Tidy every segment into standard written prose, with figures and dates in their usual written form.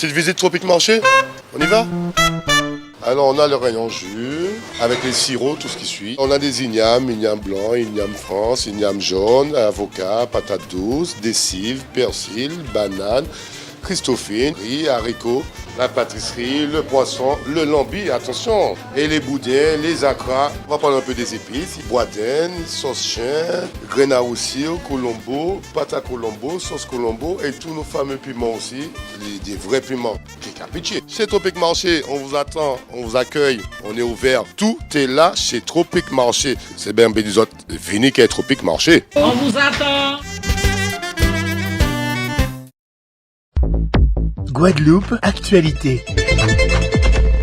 Petite visite Tropic Marché, on y va? Alors on a le rayon jus, avec les sirops, tout ce qui suit. On a des ignames blanc, igname France, igname jaune, avocat, patates douces, des cives, persil, bananes, christophine, riz, haricots, la pâtisserie, le poisson, le lambi, attention, et les boudins, les acras. On va prendre un peu des épices, boudin, sauce chien, graines à roussir, colombo, pâte à colombo, sauce colombo et tous nos fameux piments aussi, des vrais piments. Pitié. Chez Tropic Marché, on vous attend, on vous accueille, on est ouvert. Tout est là chez Tropic Marché. C'est bien des autres, venez qu'à Tropic Marché. On vous attend. Guadeloupe, actualité.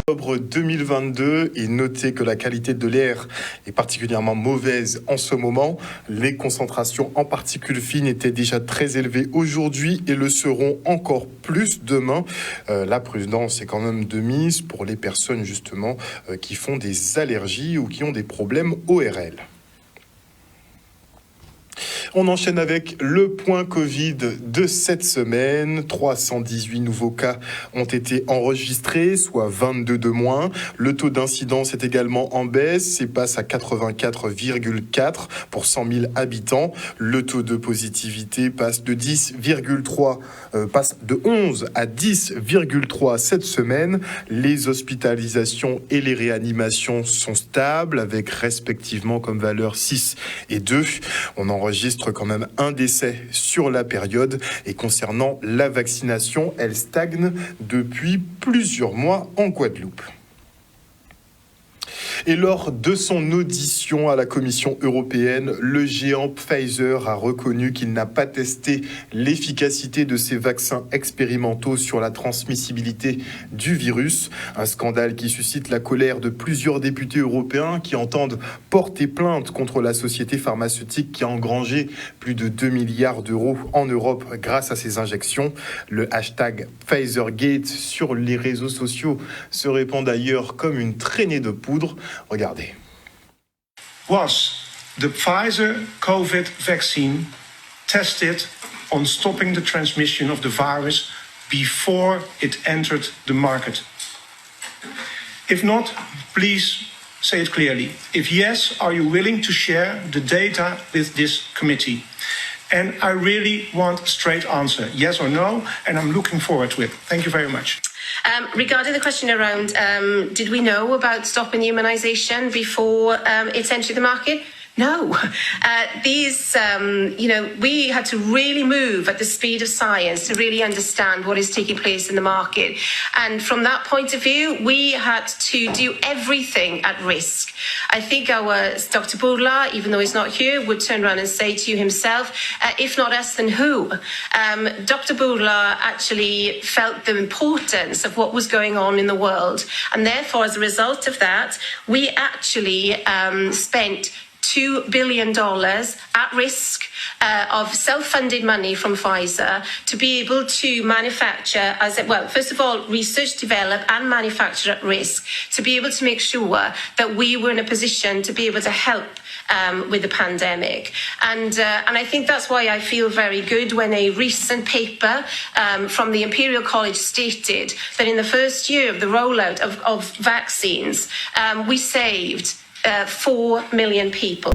Octobre 2022 et notez que la qualité de l'air est particulièrement mauvaise en ce moment. Les concentrations en particules fines étaient déjà très élevées aujourd'hui et le seront encore plus demain. La prudence est quand même de mise pour les personnes justement qui font des allergies ou qui ont des problèmes ORL. On enchaîne avec le point Covid de cette semaine. 318 nouveaux cas ont été enregistrés, soit 22 de moins. Le taux d'incidence est également en baisse et passe à 84,4 pour 100 000 habitants. Le taux de positivité passe de 11 à 10,3 cette semaine. Les hospitalisations et les réanimations sont stables avec respectivement comme valeur 6 et 2. On enregistre quand même un décès sur la période et concernant la vaccination, elle stagne depuis plusieurs mois en Guadeloupe. Et lors de son audition à la Commission européenne, le géant Pfizer a reconnu qu'il n'a pas testé l'efficacité de ses vaccins expérimentaux sur la transmissibilité du virus. Un scandale qui suscite la colère de plusieurs députés européens qui entendent porter plainte contre la société pharmaceutique qui a engrangé plus de 2 milliards d'euros en Europe grâce à ces injections. Le hashtag Pfizergate sur les réseaux sociaux se répand d'ailleurs comme une traînée de poudre. Regardez. Was the Pfizer COVID vaccine tested on stopping the transmission of the virus before it entered the market? If not, please say it clearly. If yes, are you willing to share the data with this committee? And I really want a straight answer, yes or no, and I'm looking forward to it. Thank you very much. Regarding the question around, did we know about stopping immunisation before it entered the market? No. We had to really move at the speed of science to really understand what is taking place in the market. And from that point of view, we had to do everything at risk. I think our Dr. Bourla, even though he's not here, would turn around and say to you himself, if not us, then who? Dr. Bourla actually felt the importance of what was going on in the world. And therefore, as a result of that, we actually spent $2 billion at risk of self-funded money from Pfizer to be able to manufacture, first of all, research, develop and manufacture at risk to be able to make sure that we were in a position to be able to help with the pandemic. And I think that's why I feel very good when a recent paper from the Imperial College stated that in the first year of the rollout of vaccines, we saved 4 million people.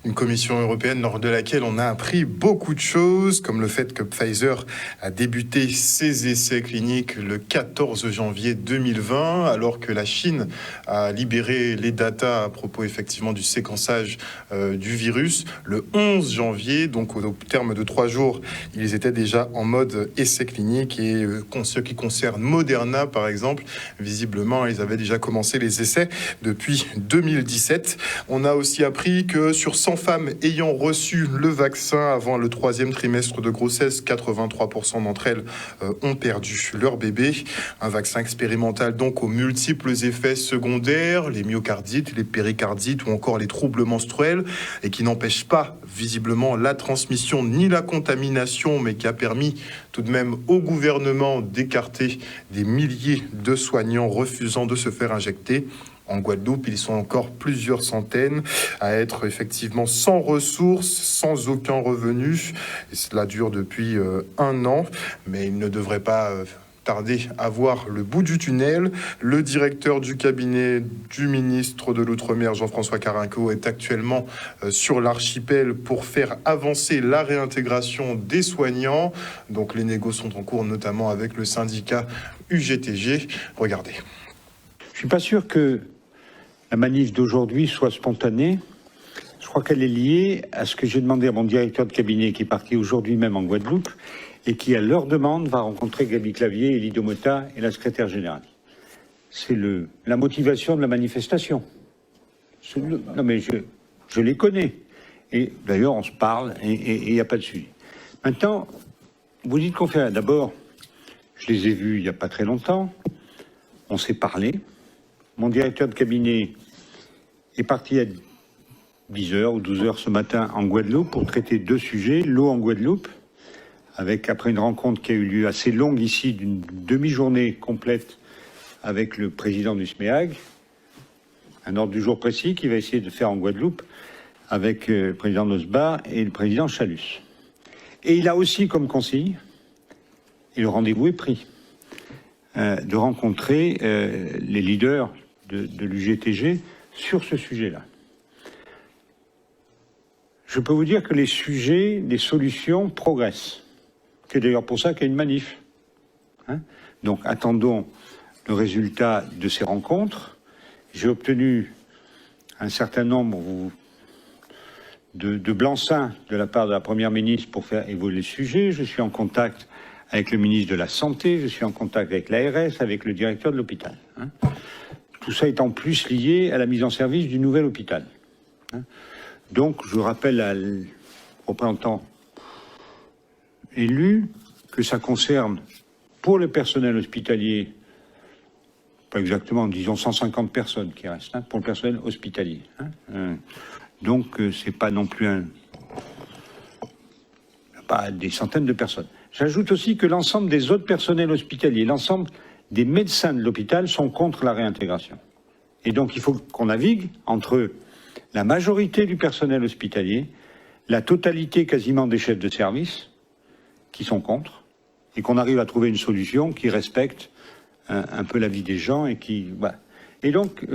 Une commission européenne lors de laquelle on a appris beaucoup de choses, comme le fait que Pfizer a débuté ses essais cliniques le 14 janvier 2020, alors que la Chine a libéré les datas à propos effectivement du séquençage du virus le 11 janvier. Donc au terme de 3 jours, ils étaient déjà en mode essai clinique. Et ce qui concerne Moderna, par exemple, visiblement, ils avaient déjà commencé les essais depuis 2017. On a aussi appris que sur 100 femmes ayant reçu le vaccin avant le 3e trimestre de grossesse, 83% d'entre elles ont perdu leur bébé. Un vaccin expérimental donc aux multiples effets secondaires, les myocardites, les péricardites ou encore les troubles menstruels, et qui n'empêche pas visiblement la transmission ni la contamination, mais qui a permis tout de même au gouvernement d'écarter des milliers de soignants refusant de se faire injecter. En Guadeloupe, ils sont encore plusieurs centaines à être effectivement sans ressources, sans aucun revenu. Et cela dure depuis 1 an, mais il ne devrait pas tarder à voir le bout du tunnel. Le directeur du cabinet du ministre de l'Outre-mer, Jean-François Carenco, est actuellement sur l'archipel pour faire avancer la réintégration des soignants. Donc les négociations sont en cours, notamment avec le syndicat UGTG. Regardez. Je suis pas sûr que la manif d'aujourd'hui soit spontanée. Je crois qu'elle est liée à ce que j'ai demandé à mon directeur de cabinet qui est parti aujourd'hui même en Guadeloupe et qui, à leur demande, va rencontrer Gaby Clavier, Elie Domota et la secrétaire générale. C'est la motivation de la manifestation. Non mais je les connais. Et d'ailleurs, on se parle et il n'y a pas de sujet. Maintenant, vous dites qu'on fait... D'abord, je les ai vus il n'y a pas très longtemps. On s'est parlé. Mon directeur de cabinet est parti à 10h ou 12h ce matin en Guadeloupe pour traiter 2 sujets. L'eau en Guadeloupe, après une rencontre qui a eu lieu assez longue ici, d'une demi-journée complète avec le président du SMEAG, un ordre du jour précis qu'il va essayer de faire en Guadeloupe avec le président Nosba et le président Chalus. Et il a aussi comme consigne, et le rendez-vous est pris, de rencontrer les leaders de l'UGTG sur ce sujet-là. Je peux vous dire que les sujets, les solutions progressent. C'est d'ailleurs pour ça qu'il y a une manif. Donc attendons le résultat de ces rencontres. J'ai obtenu un certain nombre de blanc-seings de la part de la Première ministre pour faire évoluer le sujet. Je suis en contact avec le ministre de la Santé, je suis en contact avec l'ARS, avec le directeur de l'hôpital. Tout ça est en plus lié à la mise en service du nouvel hôpital. Donc, je rappelle aux représentants élus que ça concerne, pour le personnel hospitalier, pas exactement, disons 150 personnes qui restent, pour le personnel hospitalier. Donc, c'est pas non plus pas des centaines de personnes. J'ajoute aussi que l'ensemble des autres personnels hospitaliers, l'ensemble des médecins de l'hôpital sont contre la réintégration. Et donc il faut qu'on navigue entre la majorité du personnel hospitalier, la totalité quasiment des chefs de service qui sont contre, et qu'on arrive à trouver une solution qui respecte un peu la vie des gens et qui... Voilà. Et donc,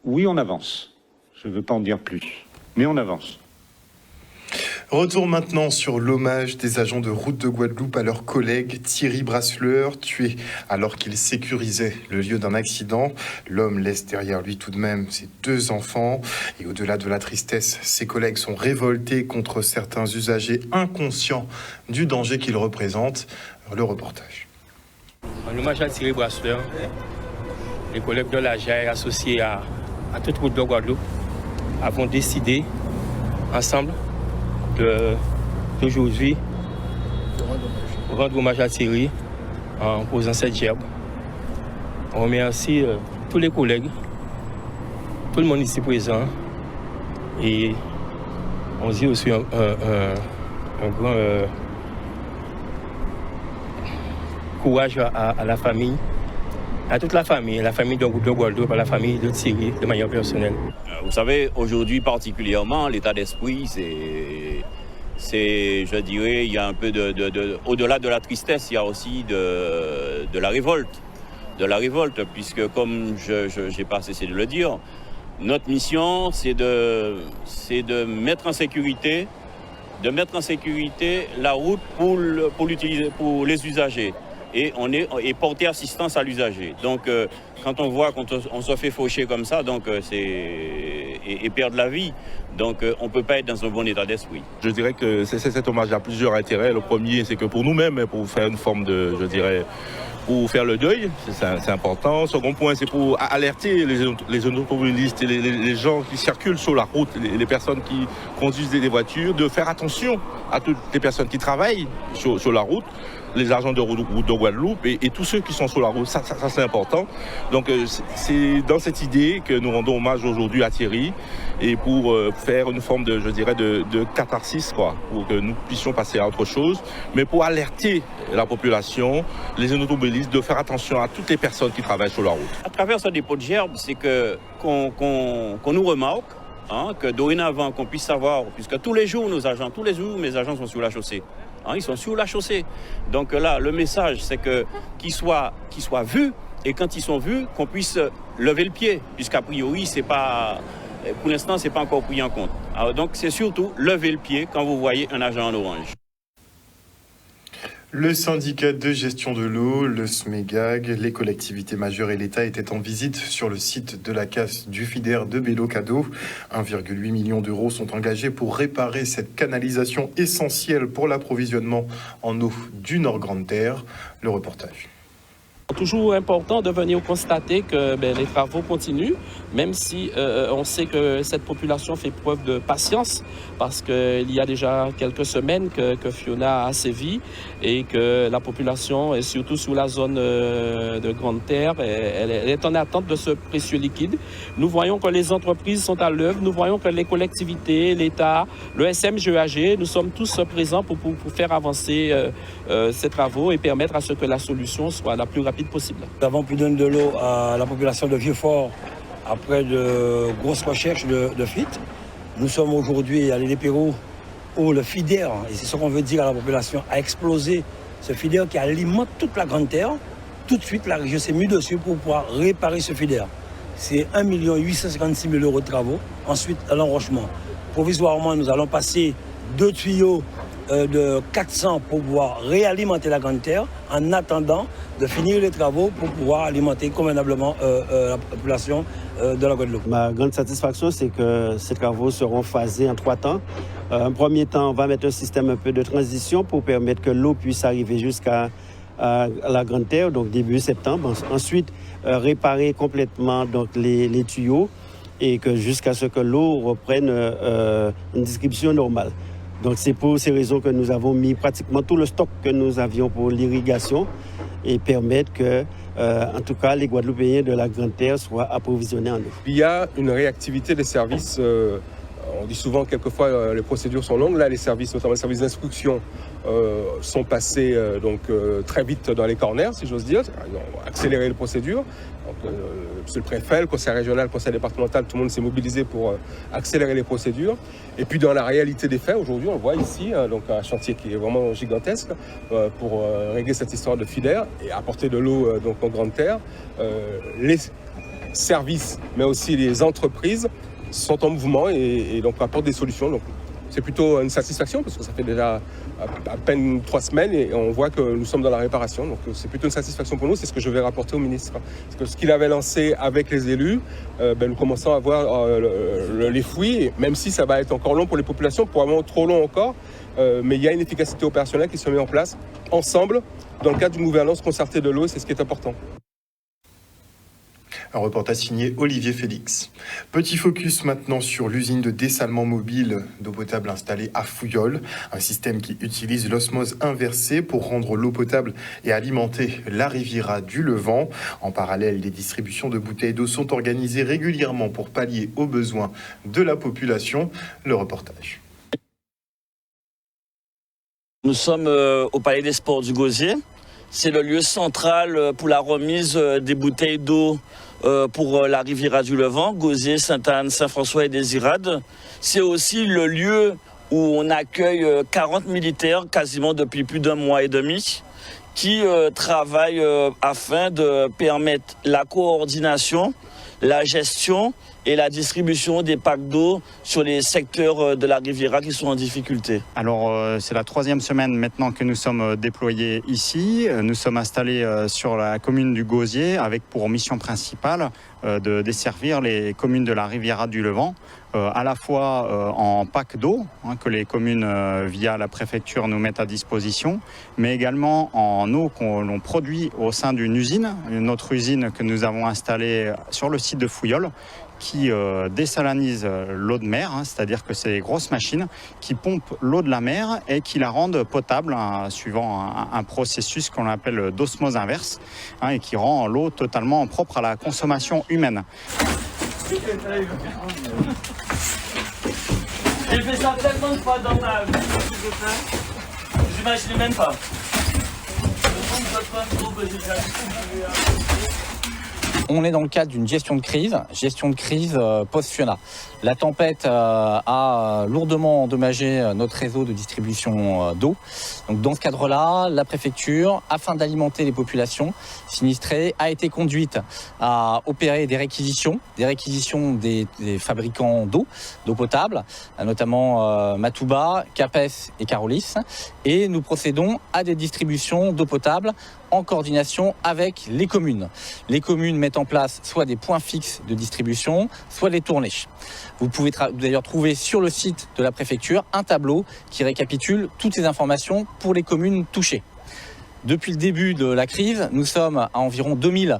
oui, on avance. Je ne veux pas en dire plus, mais on avance. Retour maintenant sur l'hommage des agents de route de Guadeloupe à leur collègue Thierry Brasseleur, tué alors qu'il sécurisait le lieu d'un accident. L'homme laisse derrière lui tout de même ses 2 enfants. Et au-delà de la tristesse, ses collègues sont révoltés contre certains usagers inconscients du danger qu'ils représentent. Le reportage. En hommage à Thierry Brasseleur, les collègues de la GIA associés à toute route de Guadeloupe avons décidé ensemble d'aujourd'hui rendre hommage à Thierry en posant cette gerbe. On remercie tous les collègues, tout le monde ici présent et on dit aussi un grand courage à la famille, à toute la famille de Guadeloupe, à la famille de Thierry de manière personnelle. Vous savez, aujourd'hui particulièrement, l'état d'esprit, c'est, je dirais, il y a un peu au-delà de la tristesse, il y a aussi de la révolte. De la révolte, puisque comme je n'ai pas cessé de le dire, notre mission, c'est de mettre en sécurité, la route pour les usagers. Et porter assistance à l'usager. Donc, quand on voit qu'on se fait faucher comme ça, donc et perdre la vie, donc on ne peut pas être dans un bon état d'esprit. Je dirais que cet hommage a plusieurs intérêts. Le premier, c'est que pour nous-mêmes, pour faire une forme de, je dirais, pour faire le deuil, c'est important. Le second point, c'est pour alerter les automobilistes et les gens qui circulent sur la route, les personnes qui conduisent des voitures, de faire attention à toutes les personnes qui travaillent sur la route, les agents de route de Guadeloupe et tous ceux qui sont sur la route. Ça c'est important. Donc c'est dans cette idée que nous rendons hommage aujourd'hui à Thierry et pour faire une forme de, je dirais, de catharsis, quoi, pour que nous puissions passer à autre chose, mais pour alerter la population, les automobilistes, de faire attention à toutes les personnes qui travaillent sur la route. À travers ce dépôt de gerbes, c'est qu'on nous remarque, que dorénavant qu'on puisse savoir, puisque tous les jours mes agents sont sur la chaussée. Ils sont sur la chaussée. Donc là, le message, c'est qu'ils soient vus, et quand ils sont vus, qu'on puisse lever le pied, puisqu'a priori, pour l'instant, c'est pas encore pris en compte. Alors, donc c'est surtout lever le pied quand vous voyez un agent en orange. Le syndicat de gestion de l'eau, le SMEGAG, les collectivités majeures et l'État étaient en visite sur le site de la casse du FIDER de Bello-Cado. 1,8 million d'euros sont engagés pour réparer cette canalisation essentielle pour l'approvisionnement en eau du Nord Grande Terre. Le reportage. Toujours important de venir constater que les travaux continuent, même si on sait que cette population fait preuve de patience, parce qu'il y a déjà quelques semaines que Fiona a sévi et que la population, et surtout sous la zone de Grande Terre, elle est en attente de ce précieux liquide. Nous voyons que les entreprises sont à l'œuvre, nous voyons que les collectivités, l'État, le SMGEAG, nous sommes tous présents pour faire avancer ces travaux et permettre à ce que la solution soit la plus rapide possible. Nous avons pu donner de l'eau à la population de Vieux-Fort après de grosses recherches de fuite. Nous sommes aujourd'hui à l'île des Pérou où le FIDER, et c'est ce qu'on veut dire à la population, a explosé. Ce FIDER qui alimente toute la Grande Terre. Tout de suite, la région s'est mise dessus pour pouvoir réparer ce FIDER. C'est 1 856 000 euros de travaux. Ensuite, l'enrochement. Provisoirement, nous allons passer 2 tuyaux de 400 pour pouvoir réalimenter la Grande Terre en attendant de finir les travaux pour pouvoir alimenter convenablement la population de la Guadeloupe. Ma grande satisfaction, c'est que ces travaux seront phasés en 3 temps. Un premier temps, on va mettre un système un peu de transition pour permettre que l'eau puisse arriver jusqu'à la Grande Terre, donc début septembre. Ensuite, réparer complètement donc, les tuyaux et que jusqu'à ce que l'eau reprenne une distribution normale. Donc c'est pour ces raisons que nous avons mis pratiquement tout le stock que nous avions pour l'irrigation et permettre que, en tout cas, les Guadeloupéens de la Grande Terre soient approvisionnés en eau. Il y a une réactivité des services. On dit souvent, quelquefois, les procédures sont longues. Là, les services, notamment les services d'instruction, sont passés très vite dans les corners, si j'ose dire. Ils ont accéléré les procédures. Donc, monsieur le préfet, le conseil régional, le conseil départemental, tout le monde s'est mobilisé pour accélérer les procédures. Et puis dans la réalité des faits, aujourd'hui, on le voit ici, donc un chantier qui est vraiment gigantesque pour régler cette histoire de FIDER et apporter de l'eau donc en Grande Terre. Les services, mais aussi les entreprises sont en mouvement et donc apportent des solutions. Donc, c'est plutôt une satisfaction parce que ça fait déjà à peine 3 semaines et on voit que nous sommes dans la réparation. Donc c'est plutôt une satisfaction pour nous, c'est ce que je vais rapporter au ministre. Parce que ce qu'il avait lancé avec les élus, nous commençons à voir les fruits, même si ça va être encore long pour les populations, probablement trop long encore. Mais il y a une efficacité opérationnelle qui se met en place ensemble dans le cadre d'une gouvernance concertée de l'eau, c'est ce qui est important. Un reportage signé Olivier Félix. Petit focus maintenant sur l'usine de dessalement mobile d'eau potable installée à Fouillol. Un système qui utilise l'osmose inversée pour rendre l'eau potable et alimenter la Riviera du Levant. En parallèle, les distributions de bouteilles d'eau sont organisées régulièrement pour pallier aux besoins de la population. Le reportage. Nous sommes au Palais des Sports du Gosier. C'est le lieu central pour la remise des bouteilles d'eau pour la Riviera du Levant, Gosier, Sainte-Anne, Saint-François et Désirade. C'est aussi le lieu où on accueille 40 militaires quasiment depuis plus d'1 mois et demi qui travaillent afin de permettre la coordination, la gestion et la distribution des packs d'eau sur les secteurs de la Riviera qui sont en difficulté. Alors c'est la 3e semaine maintenant que nous sommes déployés ici. Nous sommes installés sur la commune du Gosier avec pour mission principale de desservir les communes de la Riviera du Levant, à la fois en pack d'eau que les communes via la préfecture nous mettent à disposition, mais également en eau qu'on produit au sein d'une usine, une autre usine que nous avons installée sur le site de Fouillol, qui dessalinise l'eau de mer, c'est-à-dire que c'est des grosses machines qui pompent l'eau de la mer et qui la rendent potable suivant un processus qu'on appelle d'osmose inverse et qui rend l'eau totalement propre à la consommation humaine. fait ça tellement de fois dans ma vie, je n'imagine même pas. On est dans le cadre d'une gestion de crise post-Fiona. La tempête a lourdement endommagé notre réseau de distribution d'eau. Donc dans ce cadre-là, la préfecture, afin d'alimenter les populations sinistrées, a été conduite à opérer des réquisitions des fabricants d'eau potable, notamment Matouba, Capes et Carolis. Et nous procédons à des distributions d'eau potable en coordination avec les communes. Les communes mettent en place soit des points fixes de distribution, soit les tournées. Vous pouvez d'ailleurs trouver sur le site de la préfecture un tableau qui récapitule toutes ces informations pour les communes touchées. Depuis le début de la crise, nous sommes à environ 2000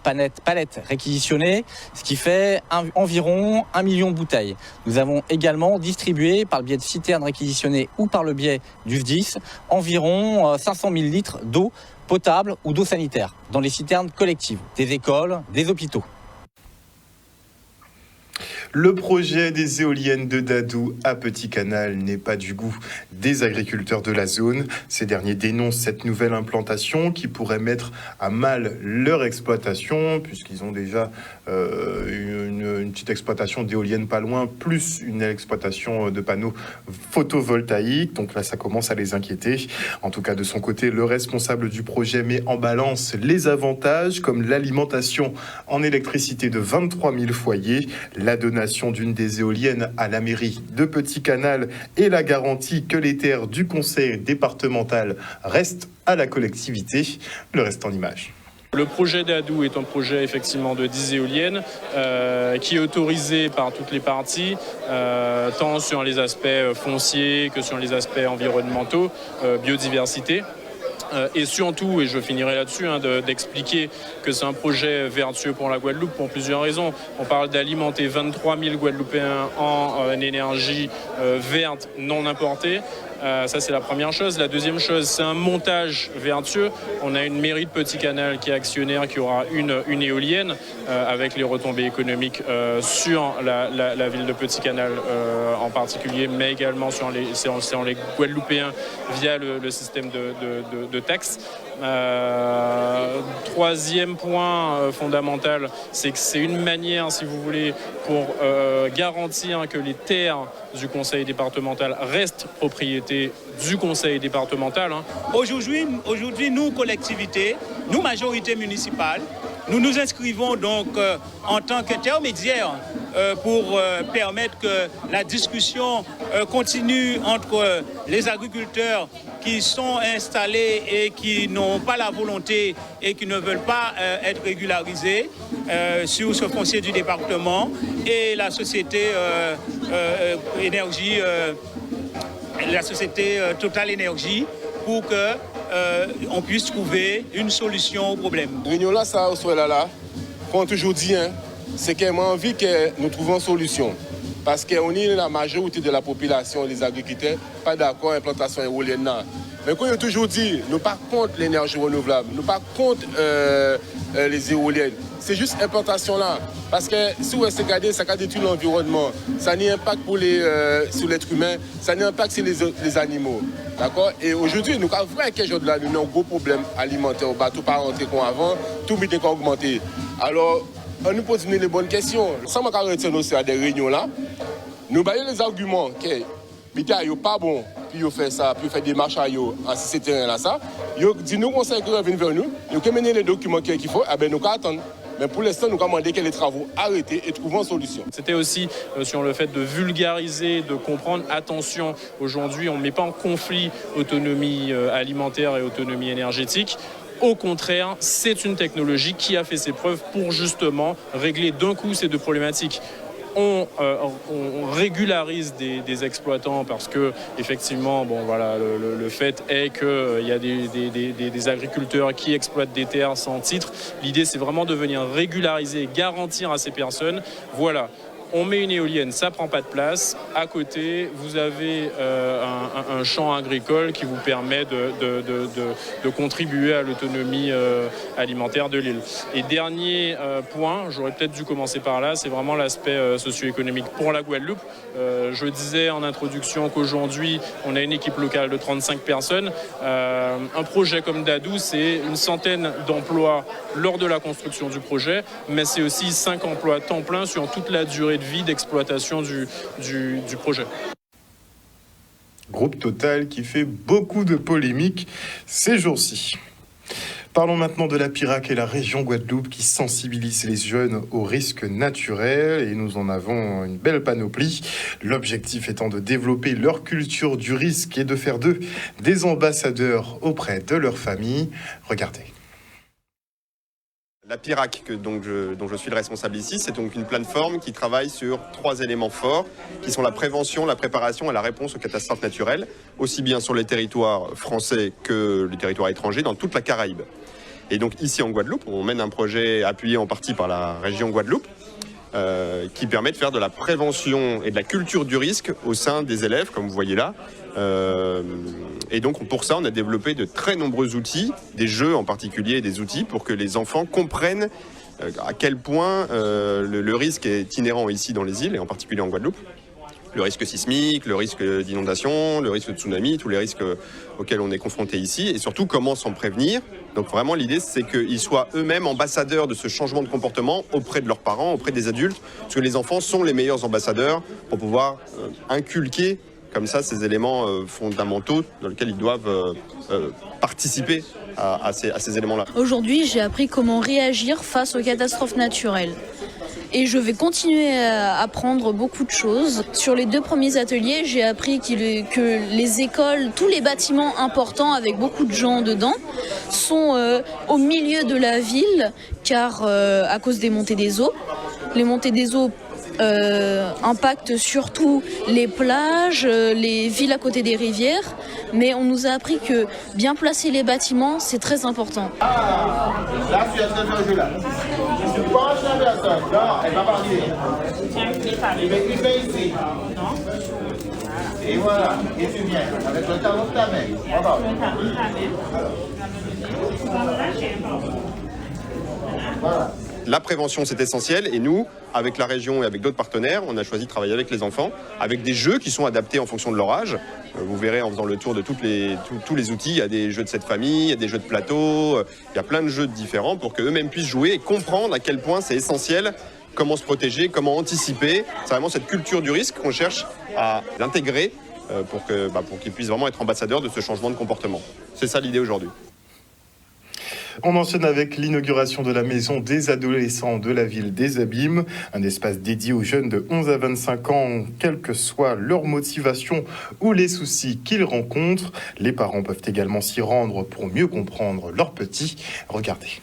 palettes réquisitionnées, ce qui fait environ 1 million de bouteilles. Nous avons également distribué, par le biais de citernes réquisitionnées ou par le biais du FDIS, environ 500 000 litres d'eau potable ou d'eau sanitaire dans les citernes collectives, des écoles, des hôpitaux. Le projet des éoliennes de Dadou à Petit Canal n'est pas du goût des agriculteurs de la zone. Ces derniers dénoncent cette nouvelle implantation qui pourrait mettre à mal leur exploitation, puisqu'ils ont déjà une petite exploitation d'éoliennes pas loin, plus une exploitation de panneaux photovoltaïques. Donc là, ça commence à les inquiéter. En tout cas, de son côté, le responsable du projet met en balance les avantages, comme l'alimentation en électricité de 23 000 foyers, la donation d'une des éoliennes à la mairie de Petit Canal et la garantie que les terres du conseil départemental restent à la collectivité. Le reste en images. Le projet d'Adou est un projet effectivement de 10 éoliennes qui est autorisé par toutes les parties, tant sur les aspects fonciers que sur les aspects environnementaux, biodiversité. Et surtout, et je finirai là-dessus, d'expliquer que c'est un projet vertueux pour la Guadeloupe pour plusieurs raisons. On parle d'alimenter 23 000 Guadeloupéens en énergie verte non importée. Ça, c'est la première chose. La deuxième chose, c'est un montage vertueux. On a une mairie de Petit Canal qui est actionnaire, qui aura une éolienne avec les retombées économiques sur la ville de Petit Canal en particulier, mais également sur les Guadeloupéens via le système de taxes. Troisième point fondamental, c'est que c'est une manière, si vous voulez, pour garantir que les terres du conseil départemental restent propriété du conseil départemental. Aujourd'hui, nous, collectivités, nous, majorité municipale, nous nous inscrivons donc en tant qu'intermédiaire pour permettre que la discussion continue entre les agriculteurs qui sont installés et qui n'ont pas la volonté et qui ne veulent pas être régularisés sur ce foncier du département et la société énergie, la société Total Énergie pour que on puisse trouver une solution au problème. Réunion là, ça, au soir là, comme on toujours dit, c'est qu'on a envie que nous trouvions une solution. Parce qu'on est la majorité de la population, les agriculteurs, pas d'accord avec l'implantation éolienne. Mais comme on a toujours dit, nous ne sommes pas contre l'énergie renouvelable, nous ne sommes pas contre les éoliennes. C'est juste l'implantation là. Parce que si vous regardez, ça détruit l'environnement. Ça a un impact sur l'être humain, ça a un impact sur les animaux. D'accord? Et aujourd'hui, nous avons vrai que nous avons un gros problème alimentaire au bateau, pas rentrer comme avant, tout le monde a augmenté. Alors, on nous pose les bonnes questions. Sans me retenir à des réunions là, nous baillons les arguments que l'État n'est pas bon, puis il fait ça, puis il fait des marches à eux, en ces terrains-là, ça. Il dit nous conseil que viennent vers nous, nous avons mené les documents qu'il faut, eh bien nous attendons. Mais pour l'instant, nous avons demandé que les travaux arrêtent et trouvent une solution. C'était aussi sur le fait de vulgariser, de comprendre. Attention, aujourd'hui, on ne met pas en conflit autonomie alimentaire et autonomie énergétique. Au contraire, c'est une technologie qui a fait ses preuves pour justement régler d'un coup ces deux problématiques. On régularise des exploitants parce que effectivement, bon voilà, le fait est qu'il y a des agriculteurs qui exploitent des terres sans titre. L'idée, c'est vraiment de venir régulariser, garantir à ces personnes, voilà. On met une éolienne, ça prend pas de place. À côté, vous avez un champ agricole qui vous permet de contribuer à l'autonomie alimentaire de l'île. Et dernier point, j'aurais peut-être dû commencer par là, c'est vraiment l'aspect socio-économique pour la Guadeloupe. Je disais en introduction qu'aujourd'hui, on a une équipe locale de 35 personnes. Un projet comme Dadou, c'est une centaine d'emplois lors de la construction du projet, mais c'est aussi 5 emplois temps plein sur toute la durée de vie d'exploitation du projet. Groupe Total qui fait beaucoup de polémiques ces jours-ci. Parlons maintenant de la Pirac et la région Guadeloupe qui sensibilise les jeunes aux risques naturels et nous en avons une belle panoplie. L'objectif étant de développer leur culture du risque et de faire d'eux des ambassadeurs auprès de leur famille. Regardez. La Pirac, dont je suis le responsable ici, c'est donc une plateforme qui travaille sur 3 éléments forts, qui sont la prévention, la préparation et la réponse aux catastrophes naturelles, aussi bien sur les territoires français que les territoires étrangers, dans toute la Caraïbe. Et donc ici en Guadeloupe, on mène un projet appuyé en partie par la région Guadeloupe, qui permet de faire de la prévention et de la culture du risque au sein des élèves, comme vous voyez là. Et donc pour ça, on a développé de très nombreux outils, des jeux en particulier, des outils pour que les enfants comprennent à quel point le risque est inhérent ici dans les îles, et en particulier en Guadeloupe. Le risque sismique, le risque d'inondation, le risque de tsunami, tous les risques auxquels on est confronté ici, et surtout comment s'en prévenir. Donc vraiment l'idée c'est qu'ils soient eux-mêmes ambassadeurs de ce changement de comportement auprès de leurs parents, auprès des adultes, parce que les enfants sont les meilleurs ambassadeurs pour pouvoir inculquer comme ça ces éléments fondamentaux dans lesquels ils doivent participer à ces éléments-là. Aujourd'hui, j'ai appris comment réagir face aux catastrophes naturelles. Et je vais continuer à apprendre beaucoup de choses. Sur les 2 premiers ateliers, j'ai appris que les écoles, tous les bâtiments importants avec beaucoup de gens dedans, sont au milieu de la ville, car à cause des montées des eaux. Les montées des eaux impactent surtout les plages, les villes à côté des rivières, mais on nous a appris que bien placer les bâtiments, c'est très important. Là, tu es en train de jouer là. Tu penches la personne. Non, elle va partir. Il fait ici. Et voilà. Et tu viens avec le talon de ta main. Voilà. La prévention, c'est essentiel, et nous, avec la région et avec d'autres partenaires, on a choisi de travailler avec les enfants, avec des jeux qui sont adaptés en fonction de leur âge. Vous verrez en faisant le tour de tous les outils, il y a des jeux de cette famille, il y a des jeux de plateau, il y a plein de jeux différents pour qu'eux-mêmes puissent jouer et comprendre à quel point c'est essentiel, comment se protéger, comment anticiper. C'est vraiment cette culture du risque qu'on cherche à intégrer pour qu'ils puissent vraiment être ambassadeurs de ce changement de comportement. C'est ça l'idée aujourd'hui. On enchaîne avec l'inauguration de la maison des adolescents de la ville des Abîmes, un espace dédié aux jeunes de 11 à 25 ans, quelle que soit leur motivation ou les soucis qu'ils rencontrent. Les parents peuvent également s'y rendre pour mieux comprendre leurs petits. Regardez.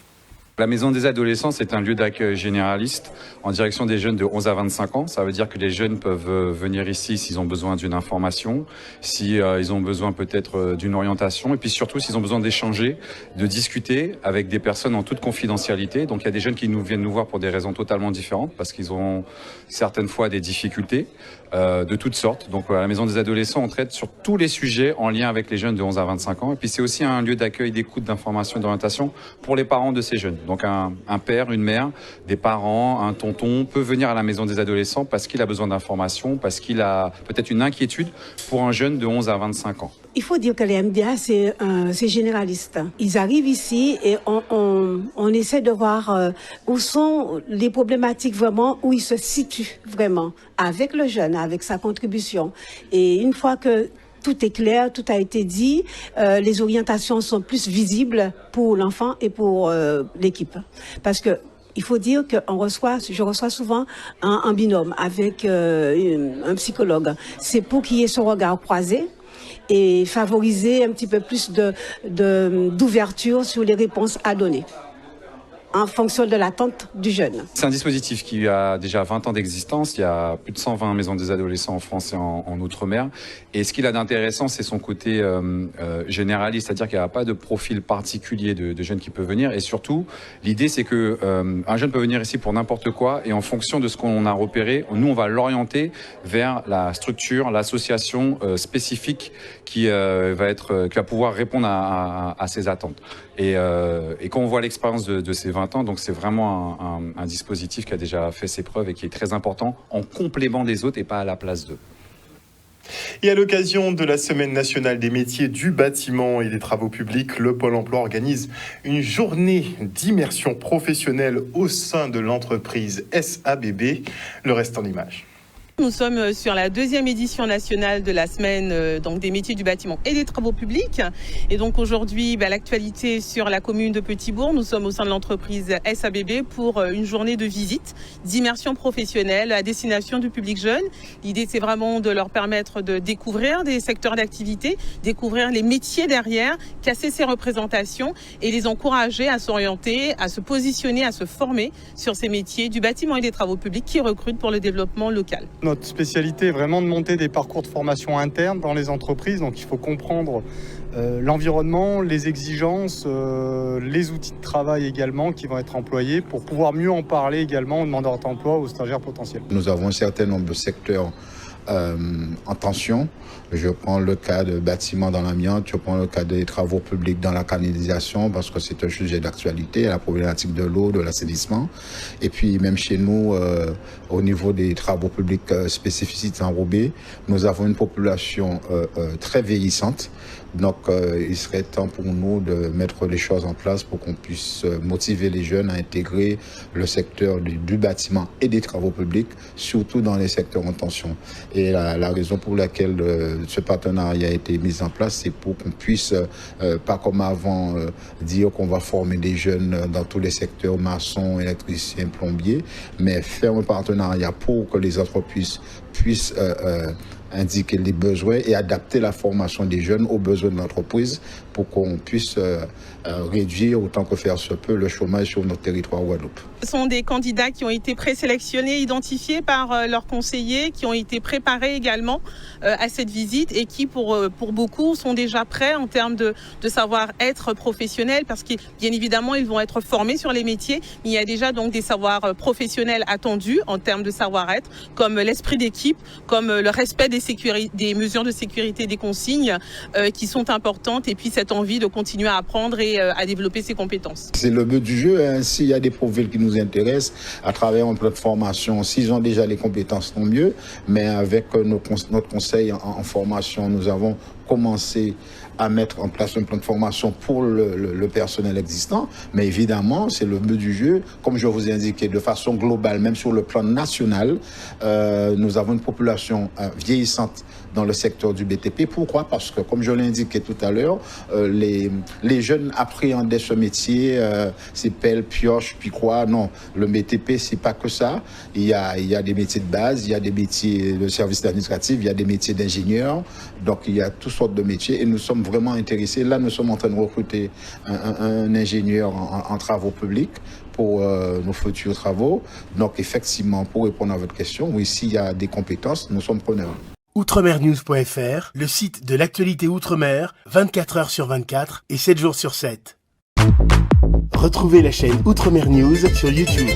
La maison des adolescents, c'est un lieu d'accueil généraliste en direction des jeunes de 11 à 25 ans. Ça veut dire que les jeunes peuvent venir ici s'ils ont besoin d'une information, s'ils ont besoin peut-être d'une orientation, et puis surtout s'ils ont besoin d'échanger, de discuter avec des personnes en toute confidentialité. Donc il y a des jeunes qui viennent nous voir pour des raisons totalement différentes, parce qu'ils ont certaines fois des difficultés de toutes sortes. Donc à la maison des adolescents, on traite sur tous les sujets en lien avec les jeunes de 11 à 25 ans. Et puis c'est aussi un lieu d'accueil, d'écoute, d'information et d'orientation pour les parents de ces jeunes. Donc un père, une mère, des parents, un tonton peut venir à la maison des adolescents parce qu'il a besoin d'informations, parce qu'il a peut-être une inquiétude pour un jeune de 11 à 25 ans. Il faut dire que les MDA, c'est généraliste. Ils arrivent ici et on essaie de voir où sont les problématiques vraiment, où ils se situent vraiment avec le jeune, avec sa contribution. Et une fois que tout est clair, tout a été dit, les orientations sont plus visibles pour l'enfant et pour l'équipe. Parce que il faut dire que je reçois souvent un binôme avec un psychologue. C'est pour qu'il y ait ce regard croisé et favoriser un petit peu plus d'ouverture sur les réponses à donner. en fonction de l'attente du jeune. C'est un dispositif qui a déjà 20 ans d'existence. Il y a plus de 120 maisons des adolescents en France et en Outre-mer. Et ce qu'il a d'intéressant, c'est son côté généraliste, c'est-à-dire qu'il n'y a pas de profil particulier de jeunes qui peuvent venir. Et surtout, l'idée, c'est que un jeune peut venir ici pour n'importe quoi. Et en fonction de ce qu'on a repéré, nous, on va l'orienter vers la structure, l'association spécifique qui va pouvoir répondre à ses attentes. Et quand on voit l'expérience de ces 20 ans, donc c'est vraiment un dispositif qui a déjà fait ses preuves et qui est très important en complément des autres et pas à la place d'eux. Et à l'occasion de la Semaine nationale des métiers du bâtiment et des travaux publics, le Pôle emploi organise une journée d'immersion professionnelle au sein de l'entreprise SABB. Le reste en images. Nous sommes sur la 2e édition nationale de la semaine donc des métiers du bâtiment et des travaux publics. Et donc aujourd'hui, l'actualité sur la commune de Petit-Bourg. Nous sommes au sein de l'entreprise SABB pour une journée de visite, d'immersion professionnelle à destination du public jeune. L'idée, c'est vraiment de leur permettre de découvrir des secteurs d'activité, découvrir les métiers derrière, casser ces représentations et les encourager à s'orienter, à se positionner, à se former sur ces métiers du bâtiment et des travaux publics qui recrutent pour le développement local. Notre spécialité est vraiment de monter des parcours de formation internes dans les entreprises. Donc il faut comprendre l'environnement, les exigences, les outils de travail également qui vont être employés pour pouvoir mieux en parler également aux demandeurs d'emploi, aux stagiaires potentiels. Nous avons un certain nombre de secteurs en tension. Je prends le cas de bâtiments dans l'amiante, je prends le cas des travaux publics dans la canalisation parce que c'est un sujet d'actualité, la problématique de l'eau, de l'assainissement. Et puis même chez nous, au niveau des travaux publics spécificités enrobés, nous avons une population très vieillissante. Donc il serait temps pour nous de mettre les choses en place pour qu'on puisse motiver les jeunes à intégrer le secteur du bâtiment et des travaux publics, surtout dans les secteurs en tension. Et la raison pour laquelle ce partenariat a été mis en place, c'est pour qu'on puisse, pas comme avant, dire qu'on va former des jeunes dans tous les secteurs, maçons, électriciens, plombiers, mais faire un partenariat pour que les entreprises puissent indiquer les besoins et adapter la formation des jeunes aux besoins de l'entreprise pour qu'on puisse réduire autant que faire se peut le chômage sur notre territoire Guadeloupe. Ce sont des candidats qui ont été présélectionnés, identifiés par leurs conseillers, qui ont été préparés également à cette visite et qui, pour beaucoup, sont déjà prêts en termes de savoir-être professionnel parce que, bien évidemment, ils vont être formés sur les métiers, mais il y a déjà donc des savoirs professionnels attendus en termes de savoir-être, comme l'esprit d'équipe, comme le respect des mesures de sécurité, des consignes qui sont importantes et puis cette envie de continuer à apprendre et à développer ses compétences. C'est le but du jeu, hein. S'il y a des profils qui nous intéressent à travers un plan de formation, s'ils ont déjà les compétences, tant mieux, mais avec notre conseil en formation, nous avons commencé à mettre en place un plan de formation pour le personnel existant. Mais évidemment, c'est le but du jeu. Comme je vous ai indiqué, de façon globale, même sur le plan national, nous avons une population vieillissante dans le secteur du BTP. Pourquoi? Parce que, comme je l'ai indiqué tout à l'heure, les jeunes appréhendaient ce métier, c'est pelle, pioche, puis quoi. Non, le BTP, c'est pas que ça. Il y a des métiers de base, il y a des métiers de service administratif, il y a des métiers d'ingénieur. Donc, il y a toutes sortes de métiers et nous sommes vraiment intéressés. Là, nous sommes en train de recruter un ingénieur en travaux publics pour nos futurs travaux. Donc, effectivement, pour répondre à votre question, oui, s'il y a des compétences, nous sommes preneurs. Outremernews.fr, le site de l'actualité Outre-mer, 24 heures sur 24 et 7 jours sur 7. Retrouvez la chaîne Outremer News sur YouTube.